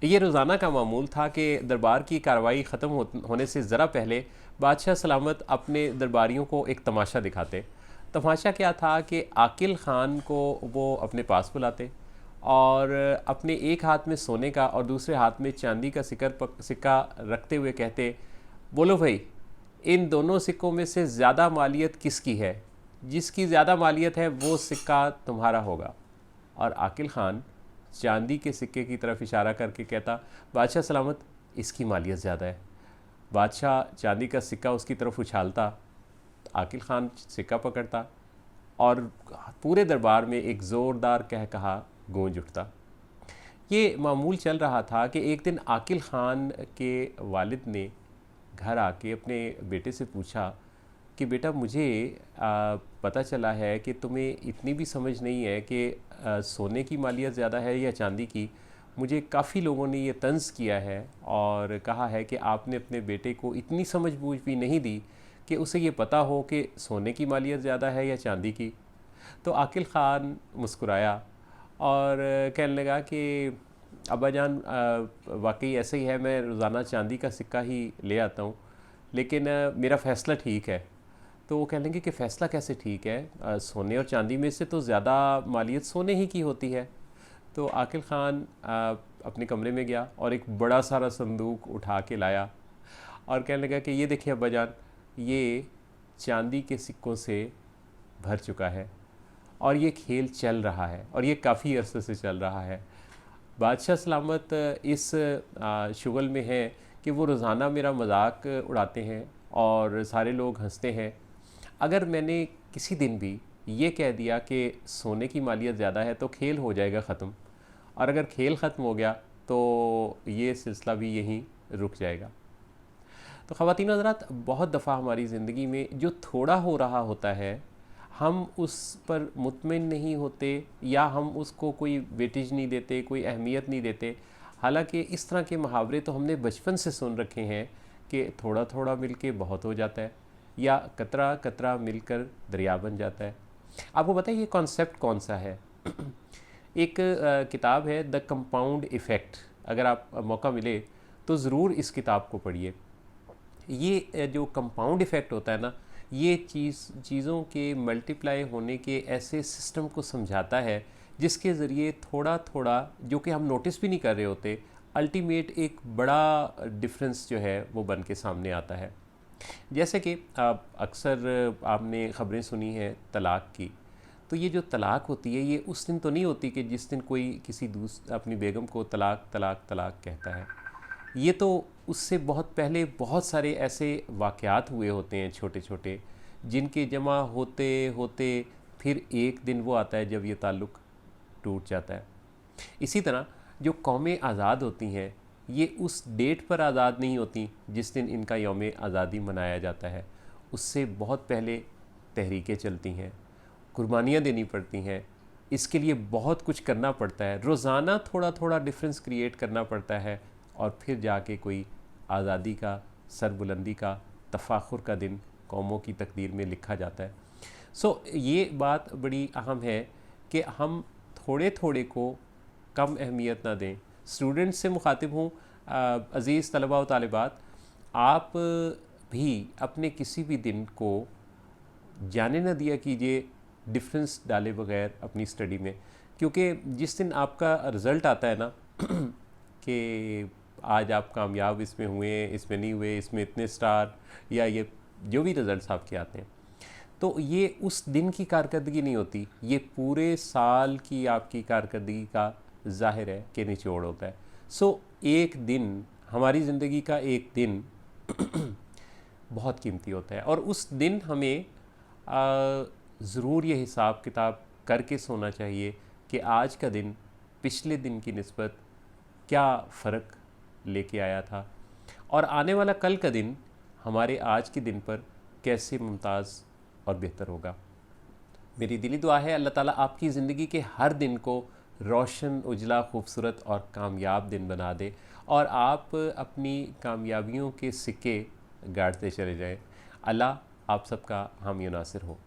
ये रोज़ाना का मामूल था कि दरबार की कार्रवाई ख़त्म होने से ज़रा पहले बादशाह सलामत अपने दरबारियों को एक तमाशा दिखाते। तमाशा क्या था कि आकिल ख़ान को वो अपने पास बुलाते और अपने एक हाथ में सोने का और दूसरे हाथ में चांदी का सिक्का रखते हुए कहते, बोलो भाई, इन दोनों सिक्कों में से ज़्यादा मालियत किसकी है? जिसकी ज़्यादा मालियत है वो सिक्का तुम्हारा होगा। और आकिल ख़ान चांदी के सिक्के की तरफ इशारा करके कहता, बादशाह सलामत, इसकी मालियत ज़्यादा है। बादशाह चांदी का सिक्का उसकी तरफ उछालता, आकिल ख़ान सिक्का पकड़ता और पूरे दरबार में एक ज़ोरदार कहकहा गूंज उठता। ये मामूल चल रहा था कि एक दिन आकिल ख़ान के वालिद ने घर आके अपने बेटे से पूछा कि बेटा, मुझे पता चला है कि तुम्हें इतनी भी समझ नहीं है कि सोने की मालियत ज़्यादा है या चांदी की। मुझे काफ़ी लोगों ने ये तंज़ किया है और कहा है कि आपने अपने बेटे को इतनी समझ बूझ भी नहीं दी कि उसे ये पता हो कि सोने की मालियत ज़्यादा है या चांदी की। तो आकिल ख़ान मुस्कुराया और कहने लगा कि अब्बा जान, वाकई ऐसा ही है, मैं रोज़ाना चांदी का सिक्का ही ले आता हूँ, लेकिन मेरा फ़ैसला ठीक है। तो वो कह लेंगे कि फ़ैसला कैसे ठीक है? सोने और चांदी में से तो ज़्यादा मालियत सोने ही की होती है। तो आकिल ख़ान अपने कमरे में गया और एक बड़ा सारा संदूक उठा के लाया और कहने लगा कि ये देखिए अब्बा जान, ये चांदी के सिक्कों से भर चुका है और ये खेल चल रहा है और ये काफ़ी अरसे से चल रहा है। बादशाह सलामत इस शुगल में है कि वो रोज़ाना मेरा मजाक उड़ाते हैं और सारे लोग हंसते हैं। अगर मैंने किसी दिन भी ये कह दिया कि सोने की मालियत ज़्यादा है तो खेल हो जाएगा ख़त्म, और अगर खेल ख़त्म हो गया तो ये सिलसिला भी यहीं रुक जाएगा। तो ख़वातीन हज़रात, बहुत दफ़ा हमारी ज़िंदगी में जो थोड़ा हो रहा होता है, हम उस पर मुतमिन नहीं होते या हम उसको कोई वेटेज नहीं देते, कोई अहमियत नहीं देते। हालांकि इस तरह के मुहावरे तो हमने बचपन से सुन रखे हैं कि थोड़ा थोड़ा मिलके बहुत हो जाता है या कतरा कतरा मिलकर दरिया बन जाता है। आपको पता है ये कॉन्सेप्ट कौन सा है? एक किताब है द कंपाउंड इफ़ेक्ट। अगर आप मौका मिले तो ज़रूर इस किताब को पढ़िए। ये जो कंपाउंड इफ़ेक्ट होता है ना, ये चीज़ों के मल्टीप्लाई होने के ऐसे सिस्टम को समझाता है जिसके ज़रिए थोड़ा थोड़ा, जो कि हम नोटिस भी नहीं कर रहे होते, अल्टीमेट एक बड़ा डिफरेंस जो है वो बन के सामने आता है। जैसे कि अक्सर आपने ख़बरें सुनी हैं तलाक़ की। तो ये जो तलाक़ होती है, ये उस दिन तो नहीं होती कि जिस दिन कोई किसी अपनी बेगम को तलाक़ तलाक़ तलाक़ कहता है। ये तो उससे बहुत पहले बहुत सारे ऐसे वाक़यात हुए होते हैं छोटे छोटे, जिनके जमा होते होते फिर एक दिन वो आता है जब ये ताल्लुक़ टूट जाता है। इसी तरह जो कौमें आज़ाद होती हैं, ये उस डेट पर आज़ाद नहीं होती जिस दिन इनका यौम आज़ादी मनाया जाता है। उससे बहुत पहले तहरीकें चलती हैं, कुर्बानियाँ देनी पड़ती हैं, इसके लिए बहुत कुछ करना पड़ता है, रोज़ाना थोड़ा थोड़ा डिफरेंस क्रिएट करना पड़ता है, और फिर जाके कोई आज़ादी का, सरबुलंदी का, तफाखुर का दिन कौमों की तकदीर में लिखा जाता है। ये बात बड़ी अहम है कि हम थोड़े थोड़े को कम अहमियत ना दें। स्टूडेंट्स से मुखातिब हूँ, अज़ीज़ तलबा व तालिबात, आप भी अपने किसी भी दिन को जाने ना दिया कीजिए डिफरेंस डाले बगैर अपनी स्टडी में, क्योंकि जिस दिन आपका रिज़ल्ट आता है ना कि आज आप कामयाब इसमें हुए, इसमें नहीं हुए, इसमें इतने स्टार, या ये जो भी रिज़ल्ट्स आपके आते हैं, तो ये उस दिन की कारकर्दगी नहीं होती, ये पूरे साल की आपकी कारकर्दगी का ज़ाहिर है कि निचोड़ होता है। एक दिन, हमारी ज़िंदगी का एक दिन बहुत कीमती होता है, और उस दिन हमें ज़रूर ये हिसाब किताब करके सोना चाहिए कि आज का दिन पिछले दिन की निस्बत क्या फ़र्क लेके आया था, और आने वाला कल का दिन हमारे आज के दिन पर कैसे मुमताज़ और बेहतर होगा। मेरी दिली दुआ है अल्लाह ताला आपकी ज़िंदगी के हर दिन को रोशन, उजला, खूबसूरत और कामयाब दिन बना दे, और आप अपनी कामयाबियों के सिक्के गाड़ते चले जाएं। अल्लाह आप सबका हामी नासिर हो।